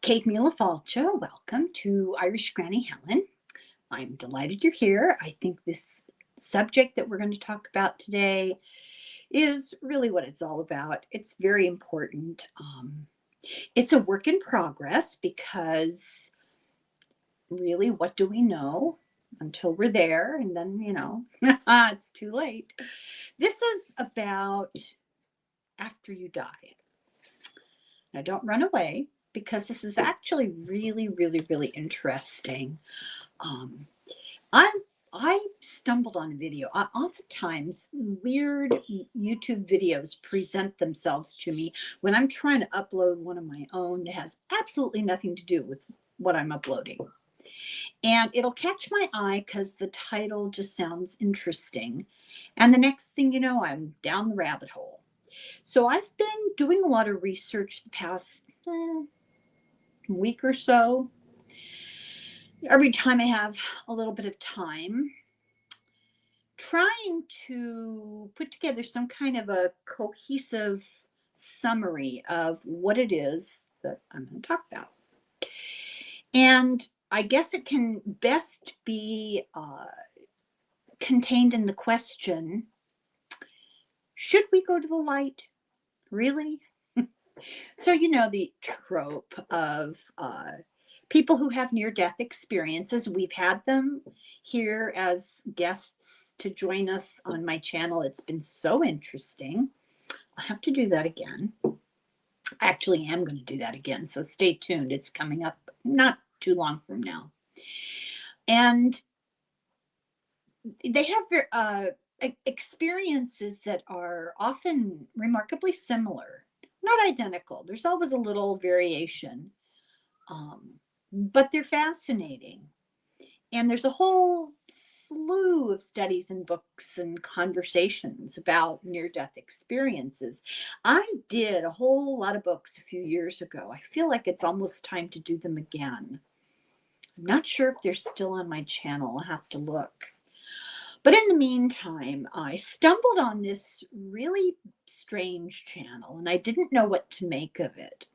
Kate Mila Falcho, welcome to Irish Granny Helen. I'm delighted you're here. I think this subject that we're going to talk about today is really what it's all about. It's very important. It's a work in progress because really, what do we know until we're there? And then, it's too late. This is about after you die. Now, don't run away because this is actually really, really, really interesting. Um, I stumbled on a video. Oftentimes, weird YouTube videos present themselves to me when I'm trying to upload one of my own that has absolutely nothing to do with what I'm uploading. And it'll catch my eye because the title just sounds interesting. And the next thing you know, I'm down the rabbit hole. So I've been doing a lot of research the past week or so. Every time I have a little bit of time, trying to put together some kind of a cohesive summary of what it is that I'm going to talk about. And I guess it can best be contained in the question, should we go to the light? Really? So, the trope of people who have near-death experiences. We've had them here as guests to join us on my channel. It's been so interesting. I'll have to do that again. I actually am going to do that again, so stay tuned. It's coming up not too long from now. And they have experiences that are often remarkably similar, not identical. There's always a little variation, but they're fascinating. And there's a whole slew of studies and books and conversations about near-death experiences. I did a whole lot of books a few years ago. I feel like it's almost time to do them again. I'm not sure if they're still on my channel. I'll have to look. But in the meantime, I stumbled on this really strange channel, and I didn't know what to make of it.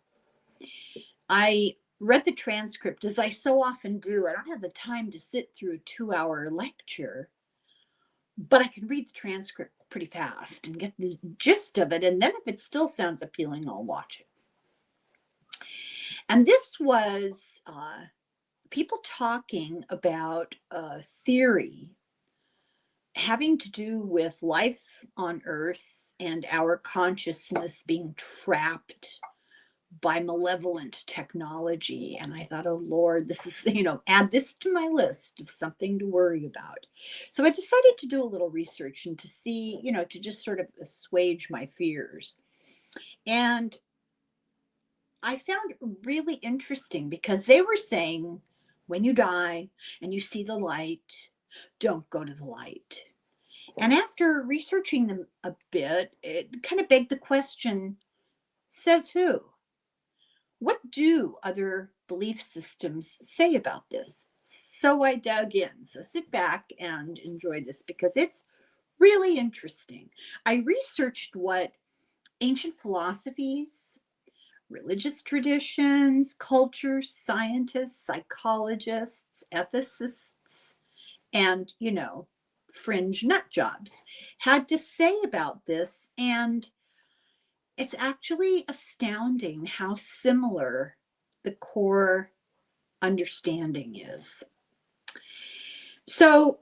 I read the transcript, as I so often do. I don't have the time to sit through a 2-hour lecture, but I can read the transcript pretty fast and get the gist of it. And then if it still sounds appealing, I'll watch it. And this was people talking about a theory having to do with life on Earth and our consciousness being trapped by malevolent technology. And I thought, oh Lord, this is, add this to my list of something to worry about. So I decided to do a little research and to see, to just sort of assuage my fears. And I found really interesting because they were saying, when you die and you see the light, don't go to the light. And after researching them a bit, it kind of begged the question, says who? What do other belief systems say about this? So I dug in. So sit back and enjoy this because it's really interesting. I researched what ancient philosophies, religious traditions, cultures, scientists, psychologists, ethicists, and, fringe nut jobs had to say about this. And it's actually astounding how similar the core understanding is. So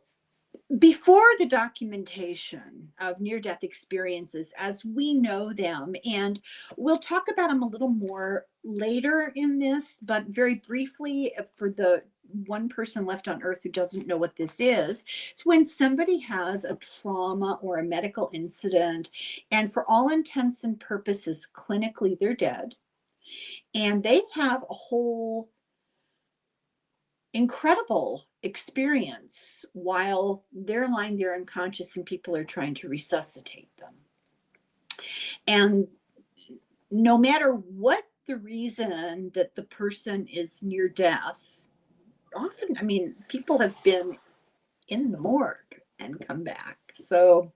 before the documentation of near-death experiences as we know them, and we'll talk about them a little more later in this, but very briefly for the one person left on Earth who doesn't know what this is, it's when somebody has a trauma or a medical incident, and for all intents and purposes, clinically, they're dead. And they have a whole incredible experience while they're lying there unconscious and people are trying to resuscitate them. And no matter what the reason that the person is near death, often, people have been in the morgue and come back. So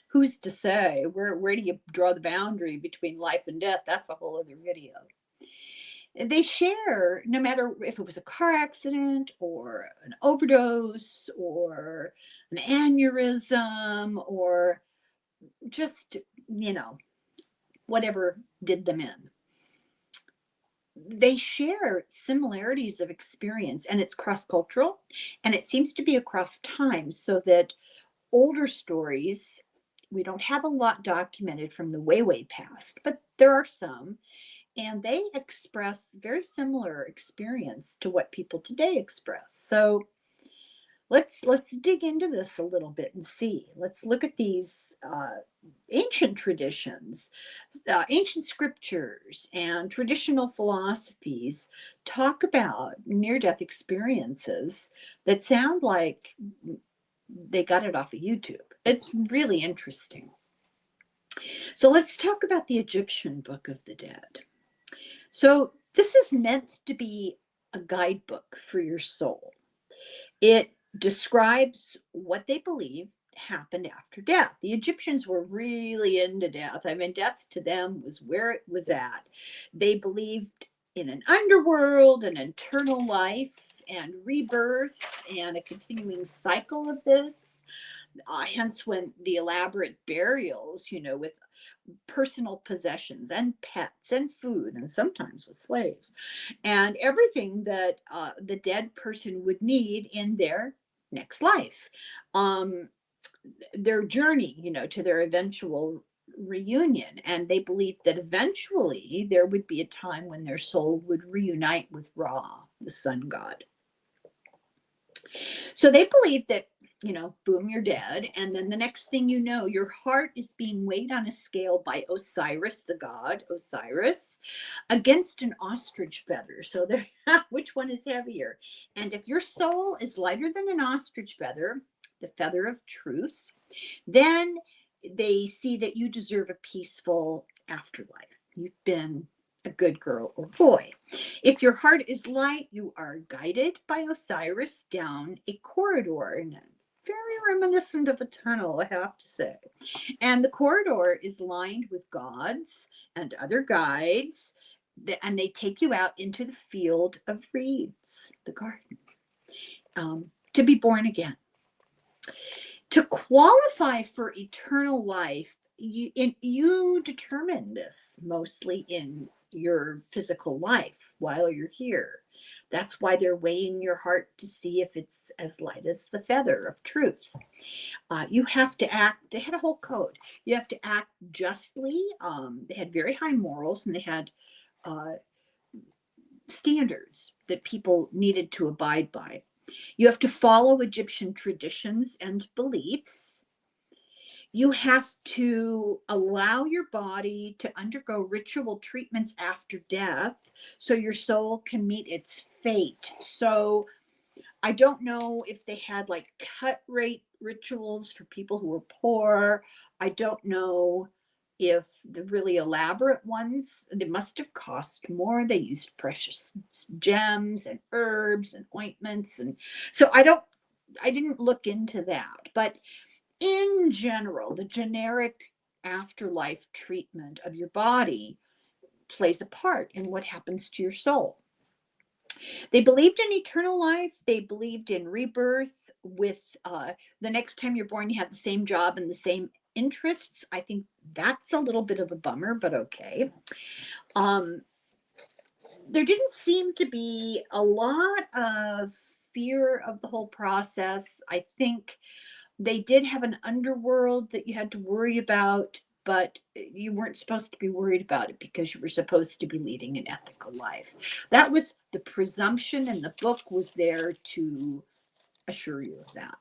who's to say? Where do you draw the boundary between life and death? That's a whole other video. They share, no matter if it was a car accident or an overdose or an aneurysm or just, you know, whatever did them in. They share similarities of experience, and it's cross-cultural, and it seems to be across time, so that older stories, we don't have a lot documented from the way, way past, but there are some, and they express very similar experience to what people today express. So let's dig into this a little bit and see. Let's look at these ancient traditions, ancient scriptures, and traditional philosophies talk about near-death experiences that sound like they got it off of YouTube. It's really interesting. So let's talk about the Egyptian Book of the Dead. So this is meant to be a guidebook for your soul. It describes what they believe happened after death. The Egyptians were really into death. I mean, death to them was where it was at. They believed in an underworld, an eternal life, and rebirth, and a continuing cycle of this. Hence, when the elaborate burials, with personal possessions and pets and food, and sometimes with slaves, and everything that the dead person would need in their next life. Their journey, to their eventual reunion. And they believed that eventually there would be a time when their soul would reunite with Ra, the sun god. So they believed that, boom, you're dead. And then the next thing you know, your heart is being weighed on a scale by Osiris, the god, Osiris, against an ostrich feather. So which one is heavier? And if your soul is lighter than an ostrich feather, the feather of truth, then they see that you deserve a peaceful afterlife. You've been a good girl or boy. If your heart is light, you are guided by Osiris down a corridor, and very reminiscent of a tunnel, I have to say. And the corridor is lined with gods and other guides, and they take you out into the field of reeds, the garden, to be born again. To qualify for eternal life, you determine this mostly in your physical life while you're here. That's why they're weighing your heart to see if it's as light as the feather of truth. You have to act, they had a whole code. You have to act justly. They had very high morals, and they had standards that people needed to abide by. You have to follow Egyptian traditions and beliefs. You have to allow your body to undergo ritual treatments after death so your soul can meet its fate. So I don't know if they had like cut rate rituals for people who were poor. I don't know if the really elaborate ones, they must have cost more. They used precious gems and herbs and ointments. And so I didn't look into that. But in general, the generic afterlife treatment of your body plays a part in what happens to your soul. They believed in eternal life. They believed in rebirth with the next time you're born, you have the same job and the same interests. I think that's a little bit of a bummer, but okay. There didn't seem to be a lot of fear of the whole process. I think they did have an underworld that you had to worry about, but you weren't supposed to be worried about it because you were supposed to be leading an ethical life. That was the presumption, and the book was there to assure you of that.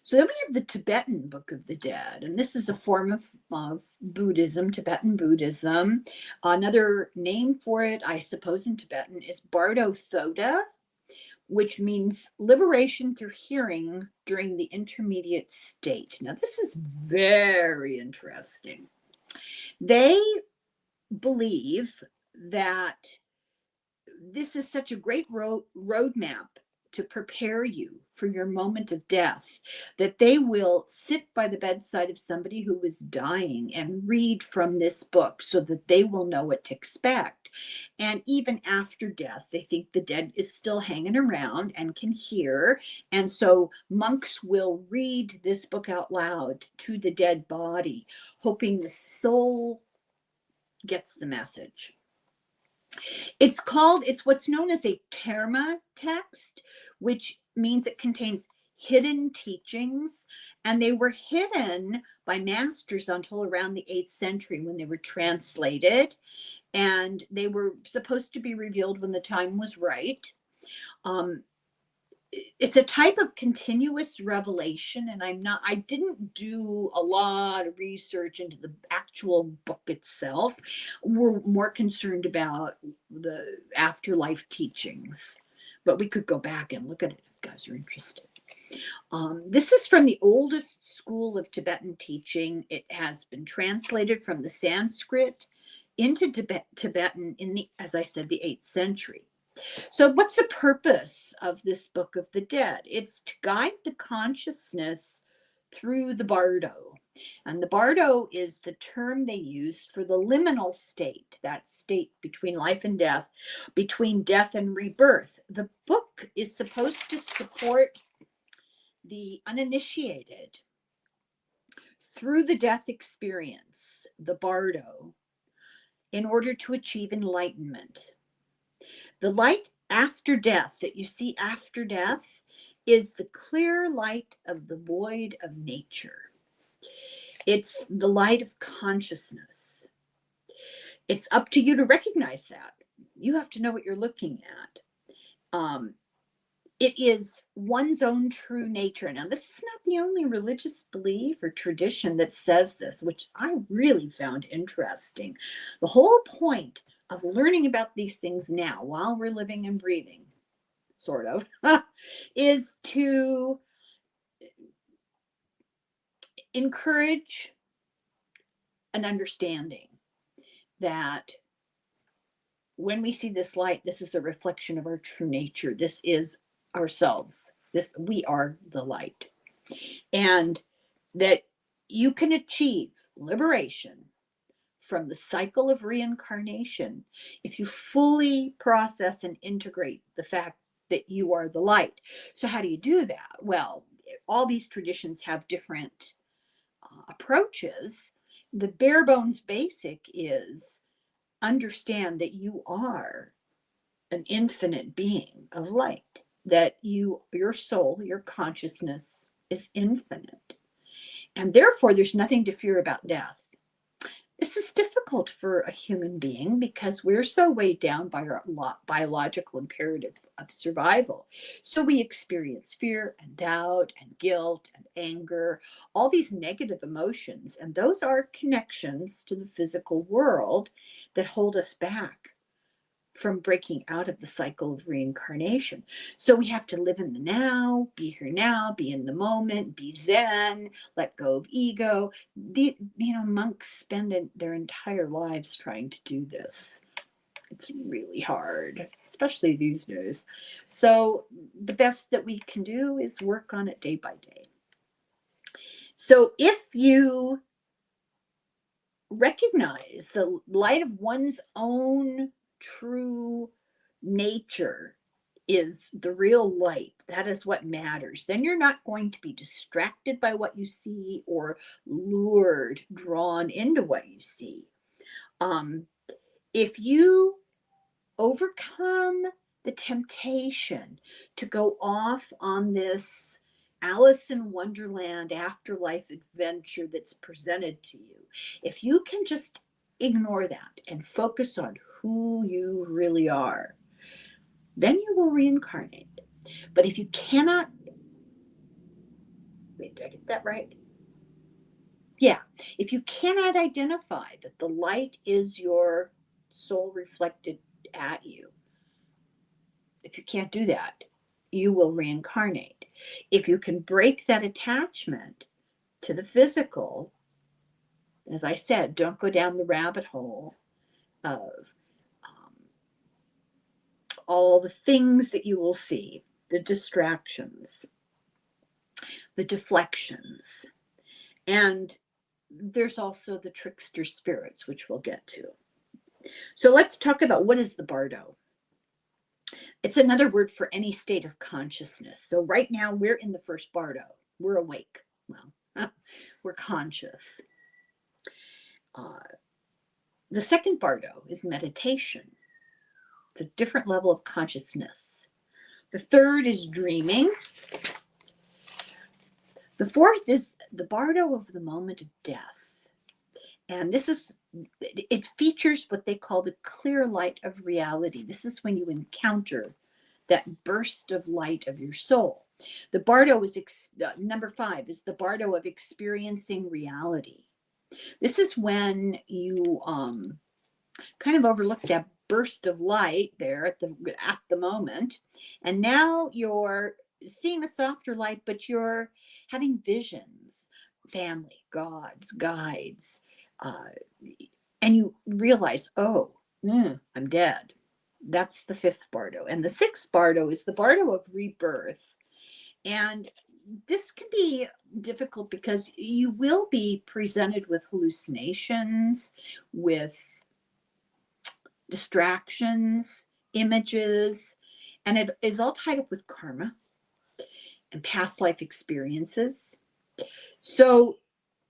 So then we have the Tibetan Book of the Dead, and this is a form of Buddhism, Tibetan Buddhism. Another name for it, I suppose, in Tibetan is Bardo Thoda, which means liberation through hearing during the intermediate state. Now, this is very interesting. They believe that this is such a great roadmap to prepare you for your moment of death, that they will sit by the bedside of somebody who is dying and read from this book so that they will know what to expect. And even after death, they think the dead is still hanging around and can hear. And so monks will read this book out loud to the dead body, hoping the soul gets the message. It's what's known as a terma text, which means it contains hidden teachings, and they were hidden by masters until around the 8th century when they were translated, and they were supposed to be revealed when the time was right. It's a type of continuous revelation, and I didn't do a lot of research into the actual book itself. We're more concerned about the afterlife teachings, but we could go back and look at it if you guys are interested. This is from the oldest school of Tibetan teaching. It has been translated from the Sanskrit into Tibetan in the, as I said, the 8th century. So what's the purpose of this Book of the Dead? It's to guide the consciousness through the bardo. And the bardo is the term they use for the liminal state, that state between life and death, between death and rebirth. The book is supposed to support the uninitiated through the death experience, the bardo, in order to achieve enlightenment. The light after death that you see after death is the clear light of the void of nature. It's the light of consciousness. It's up to you to recognize that. You have to know what you're looking at. It is one's own true nature. Now, this is not the only religious belief or tradition that says this, which I really found interesting. The whole point of learning about these things now while we're living and breathing, sort of, is to encourage an understanding that when we see this light, this is a reflection of our true nature. This is ourselves. We are the light. And that you can achieve liberation from the cycle of reincarnation if you fully process and integrate the fact that you are the light. So how do you do that? Well, all these traditions have different approaches. The bare bones basic is understand that you are an infinite being of light, that your soul, your consciousness is infinite. And therefore, there's nothing to fear about death. This is difficult for a human being because we're so weighed down by our biological imperative of survival. So we experience fear and doubt and guilt and anger, all these negative emotions. And those are connections to the physical world that hold us back from breaking out of the cycle of reincarnation. So we have to live in the now, be here now, be in the moment, be zen, let go of ego. Monks spend their entire lives trying to do this. It's really hard, especially these days. So the best that we can do is work on it day by day. So if you recognize the light of one's own true nature is the real light, that is what matters, then you're not going to be distracted by what you see or drawn into what you see. If you overcome the temptation to go off on this Alice in Wonderland afterlife adventure that's presented to you, if you can just ignore that and focus on who you really are, then you will reincarnate. But if you cannot, wait, did I get that right? Yeah. If you cannot identify that the light is your soul reflected at you, if you can't do that, you will reincarnate. If you can break that attachment to the physical, as I said, don't go down the rabbit hole of all the things that you will see, the distractions, the deflections, and there's also the trickster spirits, which we'll get to. So let's talk about what is the bardo. It's another word for any state of consciousness. So right now we're in the first bardo. We're awake. Well, we're conscious. The second bardo is meditation. It's a different level of consciousness. The third is dreaming. The fourth is the bardo of the moment of death. And it features what they call the clear light of reality. This is when you encounter that burst of light of your soul. The bardo is, number 5 is the bardo of experiencing reality. This is when you kind of overlook that burst of light there at the moment, and now you're seeing a softer light, but you're having visions, family, gods, guides, and you realize, oh, I'm dead. That's the 5th bardo. And the 6th bardo is the bardo of rebirth. And this can be difficult because you will be presented with hallucinations, with distractions, images, and it is all tied up with karma and past life experiences. So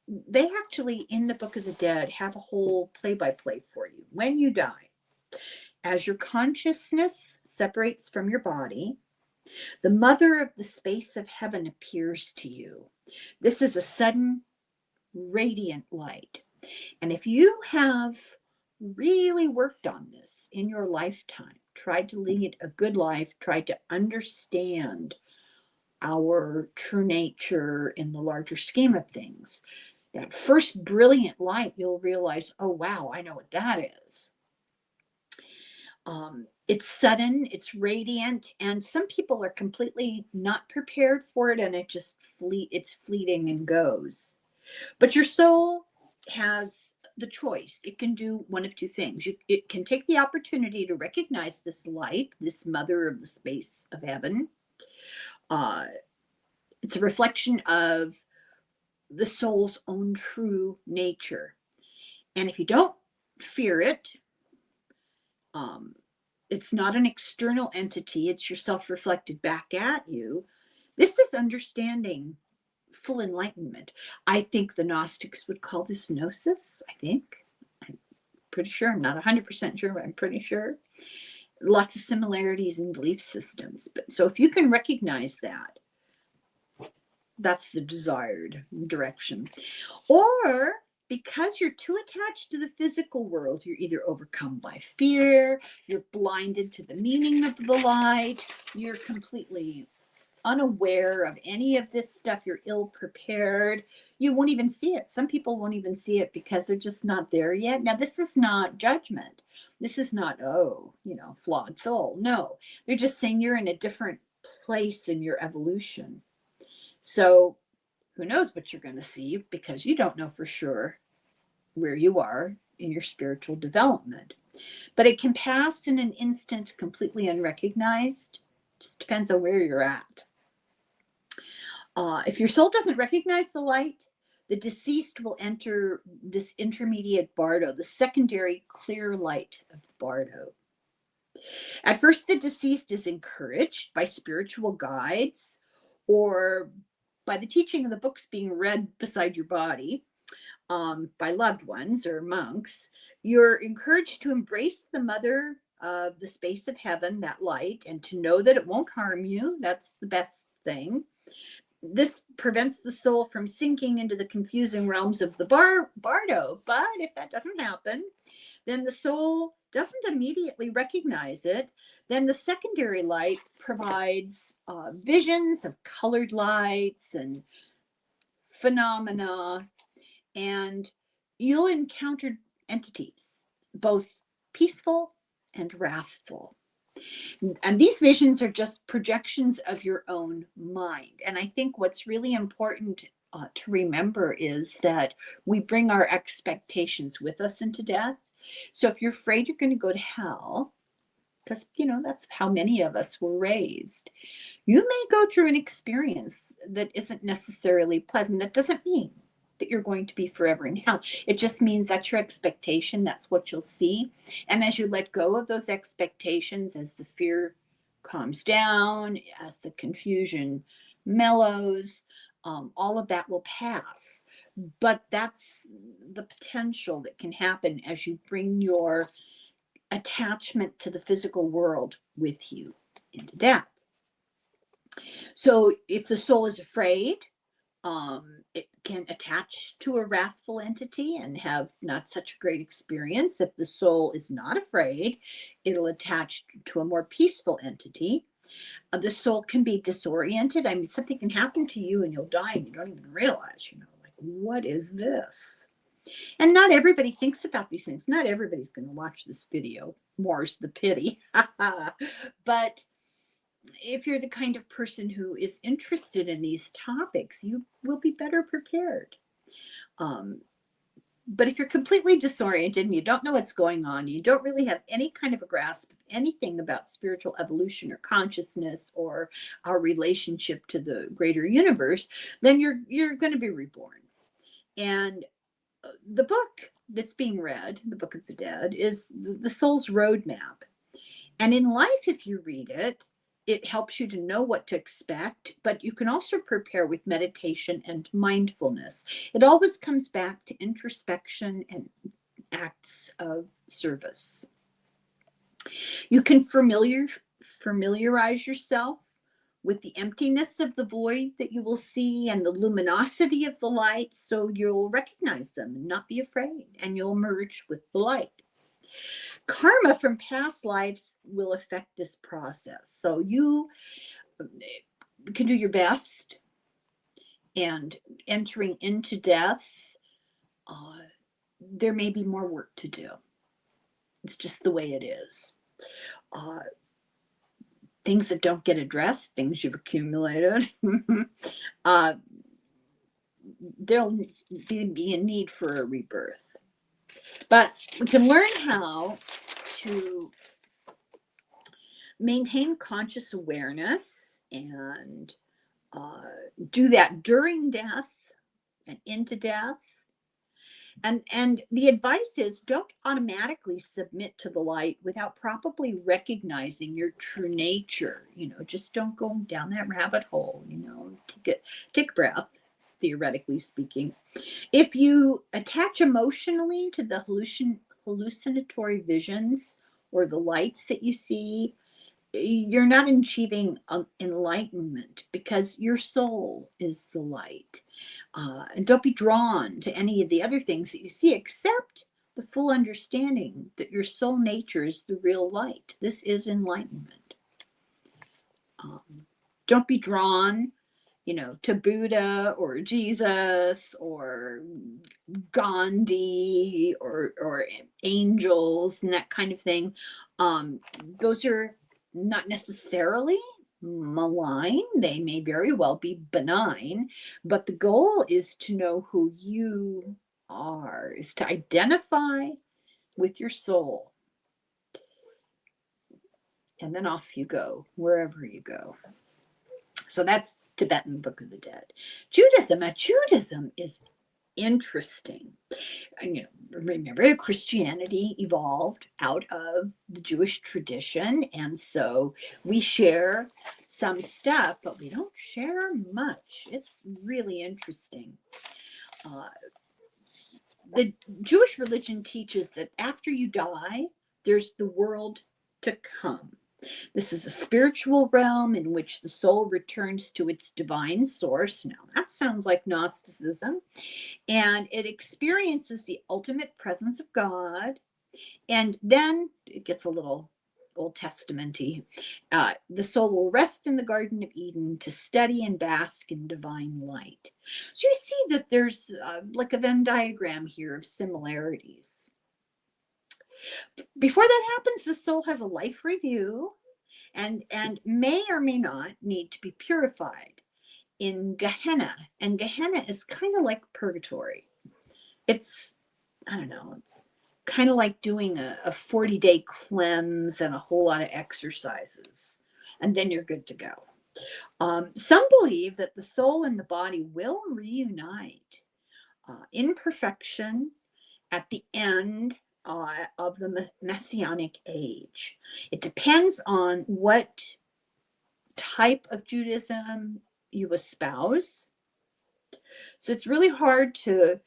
they actually, in the Book of the Dead, have a whole play-by-play for you. When you die, as your consciousness separates from your body, the mother of the space of heaven appears to you. This is a sudden, radiant light. And if you have really worked on this in your lifetime, tried to lead a good life, tried to understand our true nature in the larger scheme of things, that first brilliant light, you'll realize, oh, wow, I know what that is. It's sudden, it's radiant, and some people are completely not prepared for it, and it's fleeting and goes. But your soul has the choice. It can do one of two things. It can take the opportunity to recognize this light, this mother of the space of heaven. It's a reflection of the soul's own true nature. And if you don't fear it, it's not an external entity, it's yourself reflected back at you. This is understanding full enlightenment. I think the Gnostics would call this gnosis, I think. I'm pretty sure. I'm not 100% sure, but I'm pretty sure. Lots of similarities in belief systems. But so if you can recognize that, that's the desired direction. Or because you're too attached to the physical world, you're either overcome by fear, you're blinded to the meaning of the light, you're completely unaware of any of this stuff, you're ill prepared, you won't even see it. Some people won't even see it because they're just not there yet. Now, this is not judgment. This is not, flawed soul. No, they're just saying you're in a different place in your evolution. So who knows what you're going to see, because you don't know for sure where you are in your spiritual development. But it can pass in an instant completely unrecognized. Just depends on where you're at. If your soul doesn't recognize the light, the deceased will enter this intermediate bardo, the secondary clear light of bardo. At first, the deceased is encouraged by spiritual guides or by the teaching of the books being read beside your body by loved ones or monks. You're encouraged to embrace the mother of the space of heaven, that light, and to know that it won't harm you. That's the best thing. This prevents the soul from sinking into the confusing realms of the bardo. But if that doesn't happen, then the soul doesn't immediately recognize it. Then the secondary light provides visions of colored lights and phenomena, and you'll encounter entities, both peaceful and wrathful. And these visions are just projections of your own mind. And I think what's really important to remember is that we bring our expectations with us into death. So if you're afraid you're going to go to hell, because, that's how many of us were raised, you may go through an experience that isn't necessarily pleasant. That doesn't mean that you're going to be forever in hell. It just means that's your expectation. That's what you'll see. And as you let go of those expectations, as the fear calms down, as the confusion mellows, all of that will pass. But that's the potential that can happen as you bring your attachment to the physical world with you into death. So if the soul is afraid, it can attach to a wrathful entity and have not such a great experience. If the soul is not afraid, it'll attach to a more peaceful entity. The soul can be disoriented. I mean, something can happen to you and you'll die and you don't even realize, like, what is this? And not everybody thinks about these things. Not everybody's going to watch this video. More's the pity. But if you're the kind of person who is interested in these topics, you will be better prepared. But if you're completely disoriented and you don't know what's going on, you don't really have any kind of a grasp of anything about spiritual evolution or consciousness or our relationship to the greater universe, then you're going to be reborn. And the book that's being read, the Book of the Dead, is the soul's roadmap. And in life, if you read it, it helps you to know what to expect, but you can also prepare with meditation and mindfulness. It always comes back to introspection and acts of service. You can familiarize yourself with the emptiness of the void that you will see and the luminosity of the light, so you'll recognize them and not be afraid, and you'll merge with the light. Karma from past lives will affect this process. So you can do your best, and entering into death, there may be more work to do. It's just the way it is. Things that don't get addressed, things you've accumulated, there'll be a need for a rebirth. But we can learn how to maintain conscious awareness and do that during death and into death. And the advice is, don't automatically submit to the light without probably recognizing your true nature. Just don't go down that rabbit hole. Take a breath, theoretically speaking. If you attach emotionally to the hallucinatory visions or the lights that you see, you're not achieving enlightenment, because your soul is the light. And don't be drawn to any of the other things that you see, except the full understanding that your soul nature is the real light. This is enlightenment. Don't be drawn, to Buddha or Jesus or Gandhi or angels and that kind of thing. Those are not necessarily malign. They may very well be benign, but the goal is to know who you are, is to identify with your soul. And then off you go, wherever you go. So that's Tibetan Book of the Dead. Judaism. Now, Judaism is interesting. Remember, Christianity evolved out of the Jewish tradition, and so we share some stuff, but we don't share much. It's really interesting. The Jewish religion teaches that after you die, there's the world to come. This is a spiritual realm in which the soul returns to its divine source. Now, that sounds like Gnosticism. And it experiences the ultimate presence of God. And then it gets a little Old Testament-y. The soul will rest in the Garden of Eden to study and bask in divine light. So you see that there's like a Venn diagram here of similarities. Before that happens, the soul has a life review and may or may not need to be purified in Gehenna. And Gehenna is kind of like purgatory. It's kind of like doing a 40-day cleanse and a whole lot of exercises. And then you're good to go. Some believe that the soul and the body will reunite imperfection at the end of the Messianic age. It depends on what type of Judaism you espouse. So it's really hard to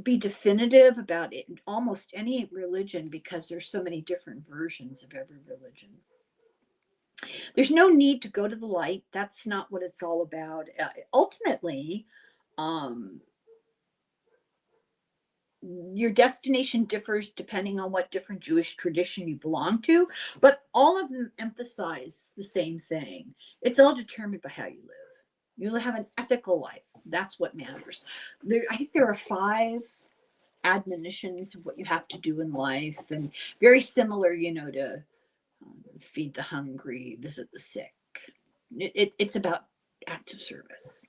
be definitive about it, almost any religion, because there's so many different versions of every religion. There's no need to go to the light. That's not what it's all about. Ultimately, your destination differs depending on what different Jewish tradition you belong to, but all of them emphasize the same thing. It's all determined by how you live. You have an ethical life. That's what matters. I think there are 5 admonitions of what you have to do in life, and very similar, to feed the hungry, visit the sick. It's about active service.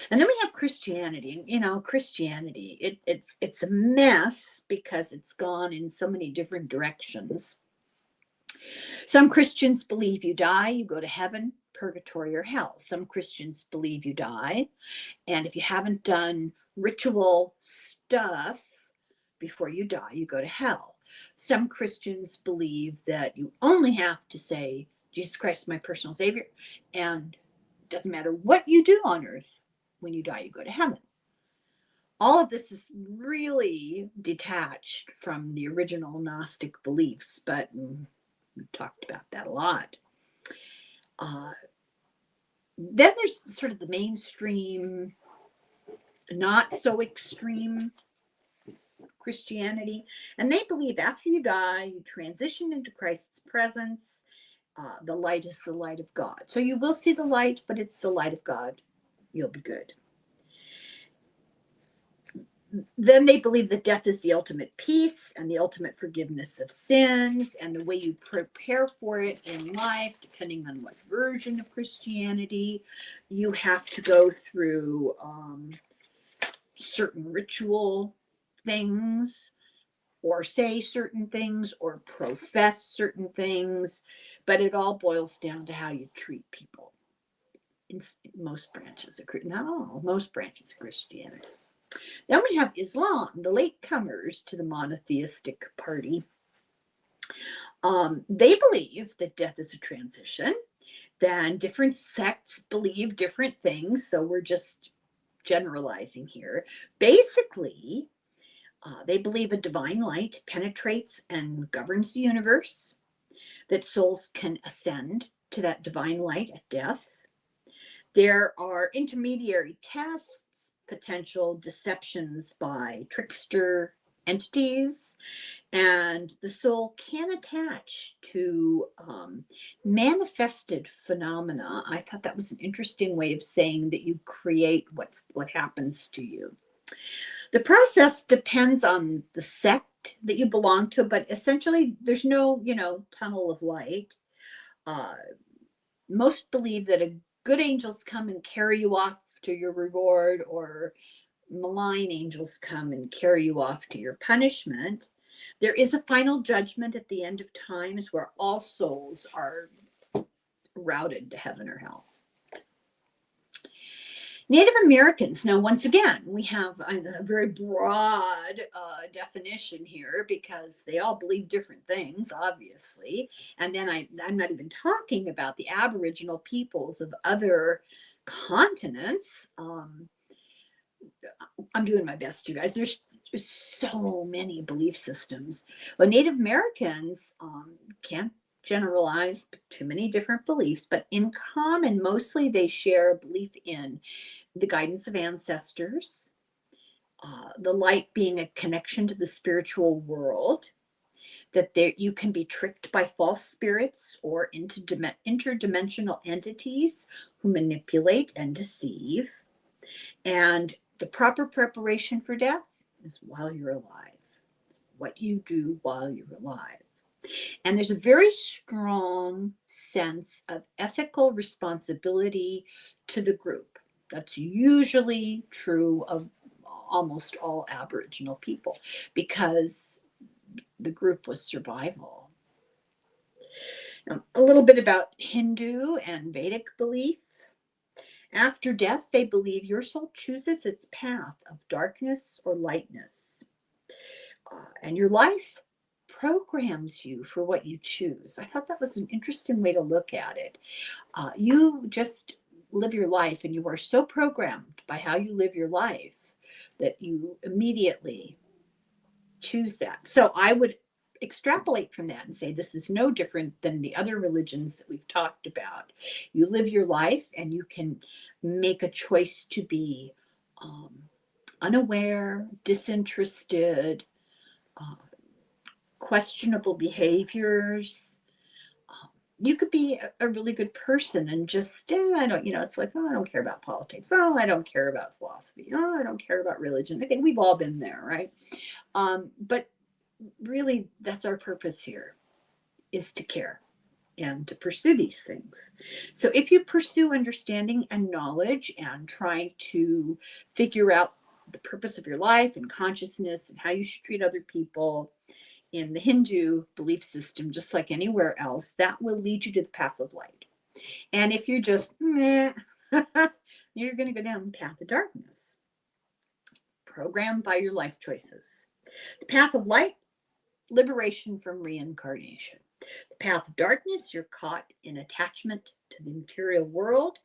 And then we have Christianity. Christianity, it's a mess because it's gone in so many different directions. Some Christians believe you die, you go to heaven, purgatory, or hell. Some Christians believe you die, and if you haven't done ritual stuff before you die, you go to hell. Some Christians believe that you only have to say, Jesus Christ, my personal Savior, and it doesn't matter what you do on earth, when you die, you go to heaven. All of this is really detached from the original Gnostic beliefs, but we've talked about that a lot. Then there's sort of the mainstream, not so extreme Christianity, and they believe after you die, you transition into Christ's presence. The light is the light of God. So you will see the light, but it's the light of God. You'll be good. Then they believe that death is the ultimate peace and the ultimate forgiveness of sins, and the way you prepare for it in life, depending on what version of Christianity, you have to go through certain ritual things, or say certain things, or profess certain things, but it all boils down to how you treat people. In most branches of not all, most branches of Christianity. Then we have Islam, the latecomers to the monotheistic party. They believe that death is a transition. Then different sects believe different things, so we're just generalizing here. Basically, they believe a divine light penetrates and governs the universe, that souls can ascend to that divine light at death. There are intermediary tests, potential deceptions by trickster entities, and the soul can attach to manifested phenomena. I thought that was an interesting way of saying that you create what happens to you. The process depends on the sect that you belong to, but essentially there's no, tunnel of light. Most believe that good angels come and carry you off to your reward, or malign angels come and carry you off to your punishment. There is a final judgment at the end of times where all souls are routed to heaven or hell. Native Americans. Now, once again, we have a very broad definition here because they all believe different things, obviously. And then I'm not even talking about the Aboriginal peoples of other continents. I'm doing my best, you guys. There's so many belief systems. But Native Americans can't generalize too many different beliefs, but in common, mostly they share a belief in the guidance of ancestors, the light being a connection to the spiritual world, that you can be tricked by false spirits or interdimensional entities who manipulate and deceive, and the proper preparation for death is while you're alive, what you do while you're alive. And there's a very strong sense of ethical responsibility to the group. That's usually true of almost all Aboriginal people because the group was survival. Now, a little bit about Hindu and Vedic belief. After death, they believe your soul chooses its path of darkness or lightness. And your life programs you for what you choose. I thought that was an interesting way to look at it. You just live your life, and you are so programmed by how you live your life that you immediately choose that. So I would extrapolate from that and say this is no different than the other religions that we've talked about. You live your life, and you can make a choice to be unaware, disinterested, questionable behaviors. You could be a really good person and just, I don't, it's like, oh, I don't care about politics. Oh, I don't care about philosophy. Oh, I don't care about religion. I think we've all been there, right? But really, that's our purpose here, is to care and to pursue these things. So if you pursue understanding and knowledge and try to figure out the purpose of your life and consciousness and how you should treat other people in the Hindu belief system, just like anywhere else, that will lead you to the path of light. And if you're just meh, you're going to go down the path of darkness, programmed by your life choices. The path of light, liberation from reincarnation. The path of darkness, you're caught in attachment to the material world,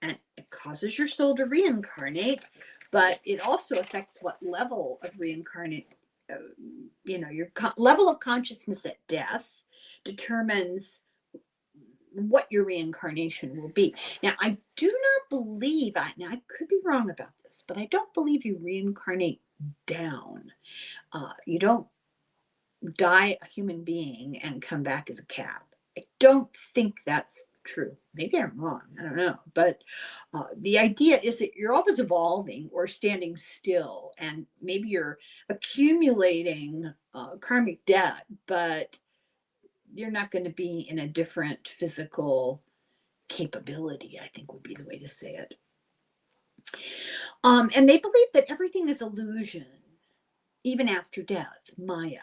and it causes your soul to reincarnate, but it also affects what level of reincarnate. Your level of consciousness at death determines what your reincarnation will be. Now, I do not believe, now I could be wrong about this, but I don't believe you reincarnate down. You don't die a human being and come back as a cat. I don't think that's true. Maybe I'm wrong. I don't know. But the idea is that you're always evolving or standing still, and maybe you're accumulating karmic debt, but you're not going to be in a different physical capability, I think would be the way to say it. And they believe that everything is illusion, even after death, Maya.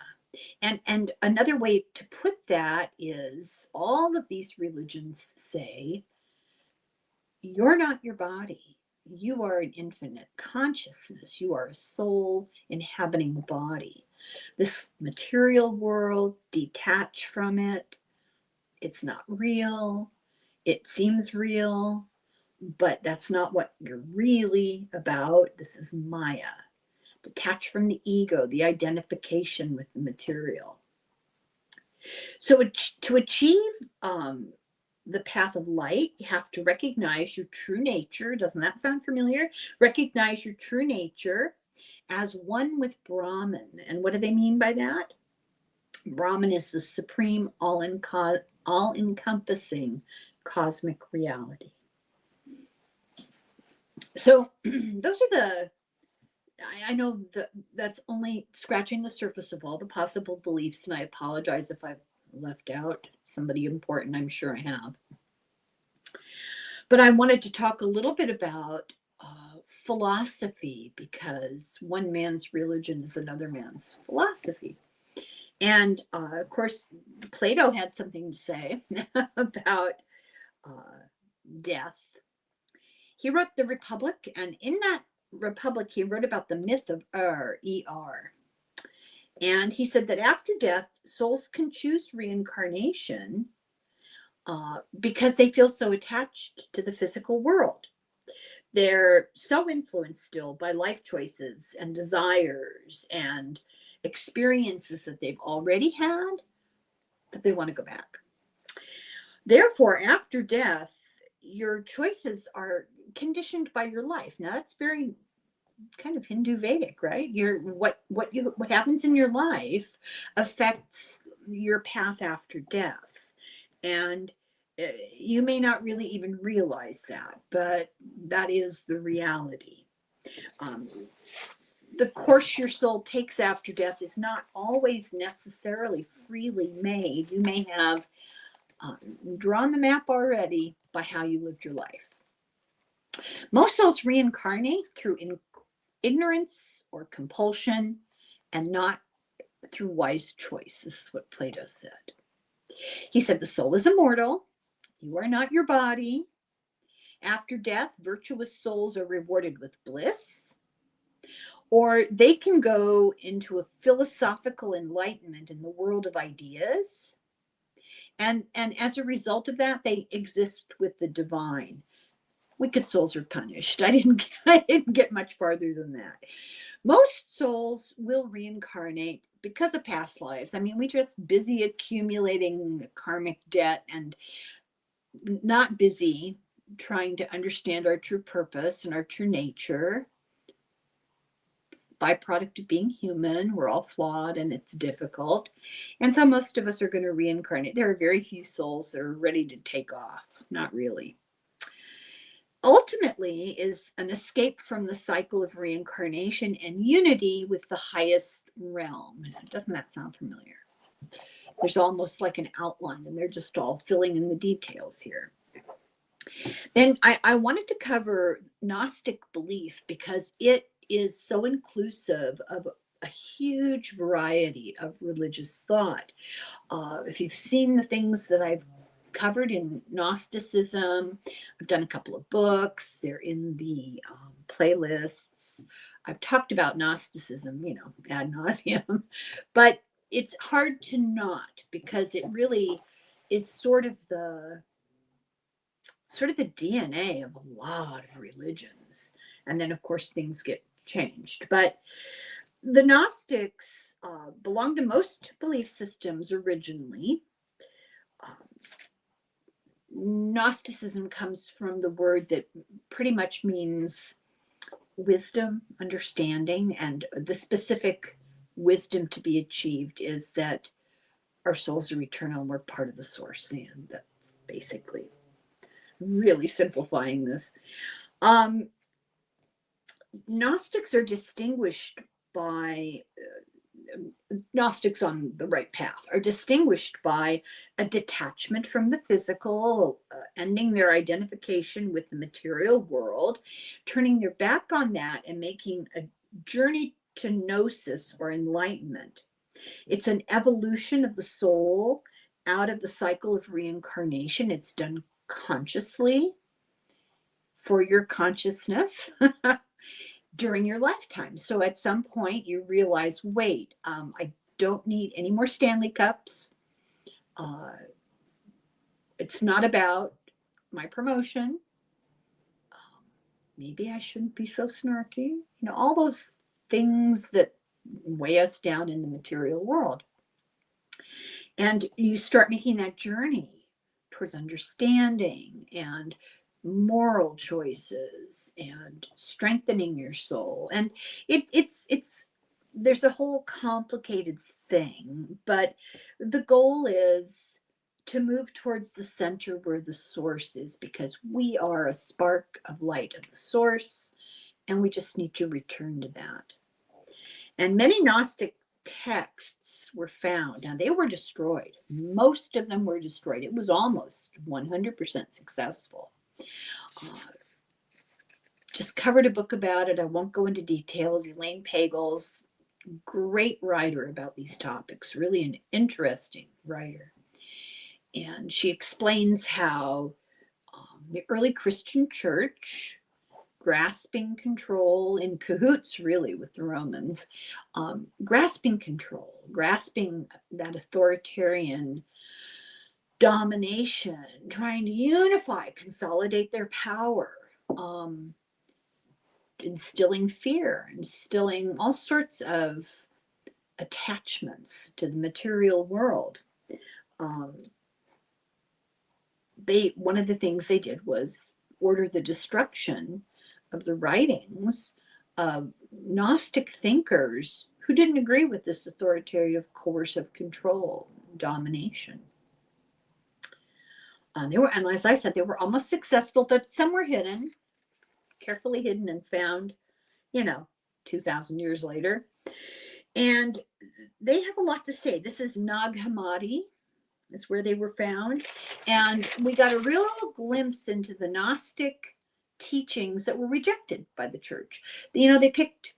And another way to put that is all of these religions say you're not your body. You are an infinite consciousness. You are a soul inhabiting the body. This material world, detach from it. It's not real. It seems real, but that's not what you're really about. This is Maya. Detach from the ego, the identification with the material. So to achieve the path of light, you have to recognize your true nature. Doesn't that sound familiar? Recognize your true nature as one with Brahman. And what do they mean by that? Brahman is the supreme, all-encompassing cosmic reality. So those are I know that's only scratching the surface of all the possible beliefs, and I apologize if I've left out somebody important. I'm sure I have. But I wanted to talk a little bit about philosophy, because one man's religion is another man's philosophy. And of course, Plato had something to say about death. He wrote the Republic, and in that Republic, he wrote about the myth of Er. And he said that after death, souls can choose reincarnation because they feel so attached to the physical world. They're so influenced still by life choices and desires and experiences that they've already had, that they want to go back. Therefore, after death, your choices are conditioned by your life. Now, that's very kind of Hindu Vedic, right? What happens in your life affects your path after death. And you may not really even realize that, but that is the reality. The course your soul takes after death is not always necessarily freely made. You may have drawn the map already by how you lived your life. Most souls reincarnate through ignorance or compulsion, and not through wise choice. This is what Plato said. He said the soul is immortal. You are not your body. After death, virtuous souls are rewarded with bliss, or they can go into a philosophical enlightenment in the world of ideas. And as a result of that, they exist with the divine. Wicked souls are punished. I didn't get much farther than that. Most souls will reincarnate because of past lives. I mean, we just busy accumulating karmic debt and not busy trying to understand our true purpose and our true nature. It's a byproduct of being human. We're all flawed and it's difficult. And so most of us are going to reincarnate. There are very few souls that are ready to take off. Not really. Ultimately is an escape from the cycle of reincarnation and unity with the highest realm. Doesn't that sound familiar? There's almost like an outline, and they're just all filling in the details here. Then I wanted to cover Gnostic belief because it is so inclusive of a huge variety of religious thought. If you've seen the things that I've covered in Gnosticism, I've done a couple of books. They're in the playlists. I've talked about Gnosticism, ad nauseum, but it's hard to not, because it really is sort of the DNA of a lot of religions. And then, of course, things get changed. But the Gnostics belong to most belief systems originally. Gnosticism comes from the word that pretty much means wisdom, understanding, and the specific wisdom to be achieved is that our souls are eternal and we're part of the source. And that's basically really simplifying this. Gnostics are distinguished by Gnostics on the right path are distinguished by a detachment from the physical, ending their identification with the material world, turning their back on that and making a journey to gnosis or enlightenment. It's an evolution of the soul out of the cycle of reincarnation. It's done consciously for your consciousness during your lifetime. So at some point you realize, wait, I don't need any more Stanley Cups. It's not about my promotion. Maybe I shouldn't be so snarky. All those things that weigh us down in the material world. And you start making that journey towards understanding and moral choices and strengthening your soul. And it's there's a whole complicated thing, but the goal is to move towards the center where the source is, because we are a spark of light of the source, and we just need to return to that. And many Gnostic texts were found. Now, they were destroyed. Most of them were destroyed. It was almost 100% successful. Just covered a book about it. I won't go into details. Elaine Pagels, great writer about these topics, really an interesting writer. And she explains how the early Christian church, grasping control in cahoots really with the Romans, grasping control, grasping that authoritarian domination, trying to unify, consolidate their power, instilling fear, instilling all sorts of attachments to the material world. One of the things they did was order the destruction of the writings of Gnostic thinkers who didn't agree with this authoritarian, coercive control, domination. And as I said, they were almost successful, but some were hidden, carefully hidden and found, 2,000 years later. And they have a lot to say. This is Nag Hammadi, is where they were found. And we got a real glimpse into the Gnostic teachings that were rejected by the church. They picked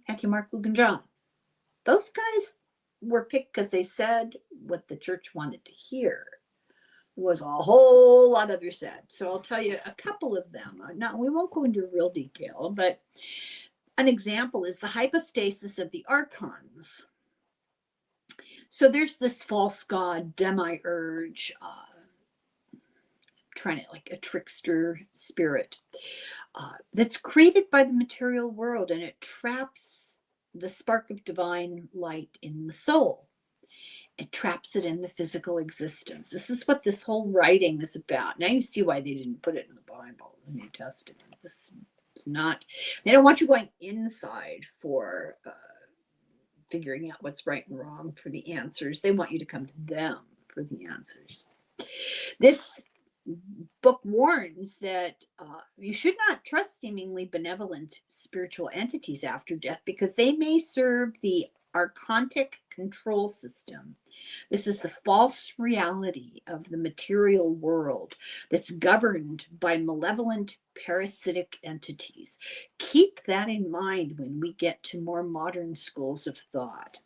Matthew, Mark, Luke, and John. Those guys were picked because they said what the church wanted to hear. was a whole lot other said. So I'll tell you a couple of them. Now, we won't go into real detail, but an example is the hypostasis of the archons. So there's this false god, demiurge, trying to like a trickster spirit that's created by the material world, and it traps the spark of divine light in the soul. It traps it in the physical existence. This is what this whole writing is about. Now you see why they didn't put it in the Bible, the New Testament. This is not, they don't want you going inside for figuring out what's right and wrong for the answers. They want you to come to them for the answers. This book warns that you should not trust seemingly benevolent spiritual entities after death, because they may serve the archontic control system. This is the false reality of the material world that's governed by malevolent parasitic entities. Keep that in mind when we get to more modern schools of thought.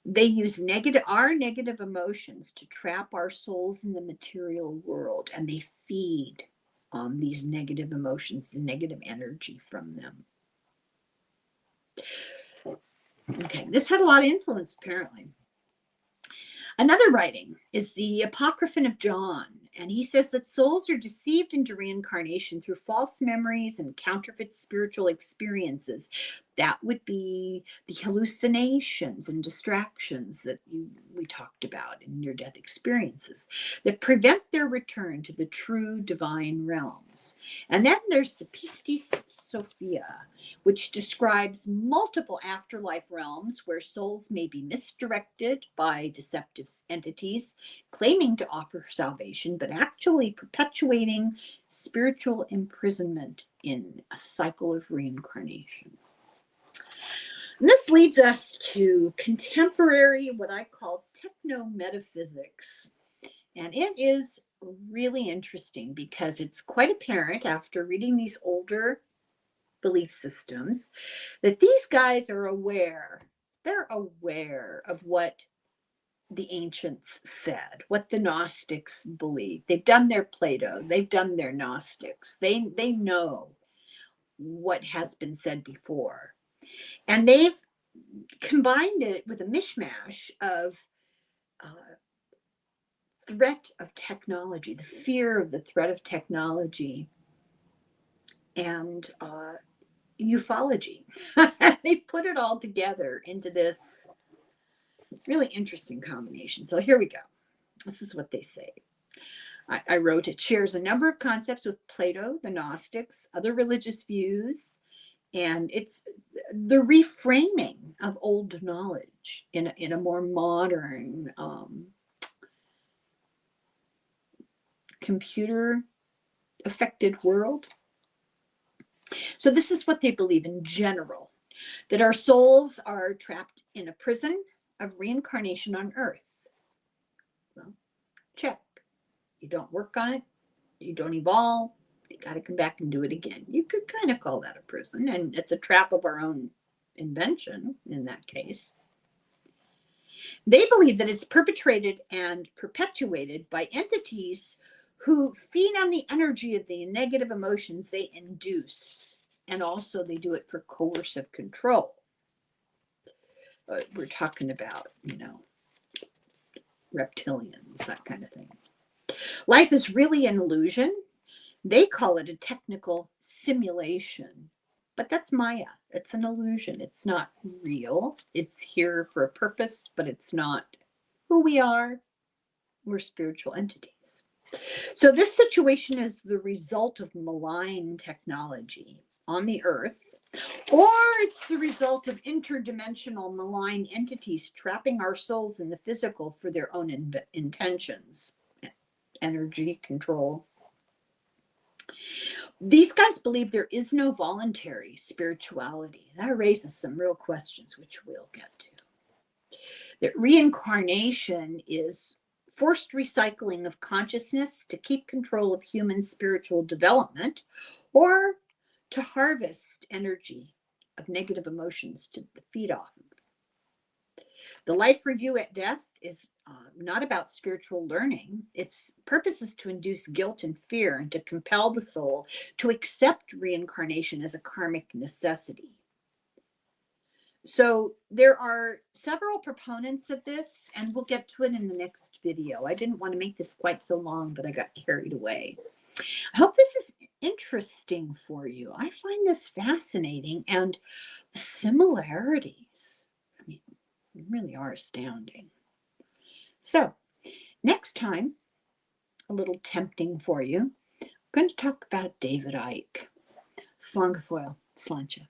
They use our negative emotions to trap our souls in the material world, and they feed on these negative emotions, the negative energy from them. Okay, this had a lot of influence, apparently. Another writing is the Apocryphon of John, and he says that souls are deceived into reincarnation through false memories and counterfeit spiritual experiences. That would be the hallucinations and distractions that we talked about in near-death experiences that prevent their return to the true divine realms. And then there's the Pistis Sophia, which describes multiple afterlife realms where souls may be misdirected by deceptive entities claiming to offer salvation, but actually perpetuating spiritual imprisonment in a cycle of reincarnation. And this leads us to contemporary, what I call techno-metaphysics. And it is really interesting because it's quite apparent after reading these older belief systems that these guys are aware. They're aware of what the ancients said, what the Gnostics believed. They've done their Plato, they've done their Gnostics. They know what has been said before. And they've combined it with a mishmash of threat of technology, the fear of the threat of technology, and ufology. They put it all together into this really interesting combination. So here we go. This is what they say. I wrote, it shares a number of concepts with Plato, the Gnostics, other religious views, and it's the reframing of old knowledge in a more modern computer affected world. So this is what they believe in general, that our souls are trapped in a prison of reincarnation on Earth. Well, check. You don't work on it, you don't evolve, you got to come back and do it again. You could kind of call that a prison, and it's a trap of our own invention in that case. They believe that it's perpetrated and perpetuated by entities who feed on the energy of the negative emotions they induce, and also they do it for coercive control. We're talking about, reptilians, that kind of thing. Life is really an illusion. They call it a technical simulation, but that's Maya. It's an illusion. It's not real. It's here for a purpose, but it's not who we are. We're spiritual entities. So this situation is the result of malign technology on the Earth, or it's the result of interdimensional malign entities trapping our souls in the physical for their own intentions. Energy control. These guys believe there is no voluntary spirituality. That raises some real questions, which we'll get to. That reincarnation is forced recycling of consciousness to keep control of human spiritual development, or to harvest energy of negative emotions to feed off of. The life review at death is not about spiritual learning. Its purpose is to induce guilt and fear and to compel the soul to accept reincarnation as a karmic necessity. So there are several proponents of this, and we'll get to it in the next video. I didn't want to make this quite so long, but I got carried away. I hope this is interesting for you. I find this fascinating, and the similarities, I mean, really are astounding. So next time, a little tempting for you, I'm going to talk about David Icke. Slángafoil, sláinte.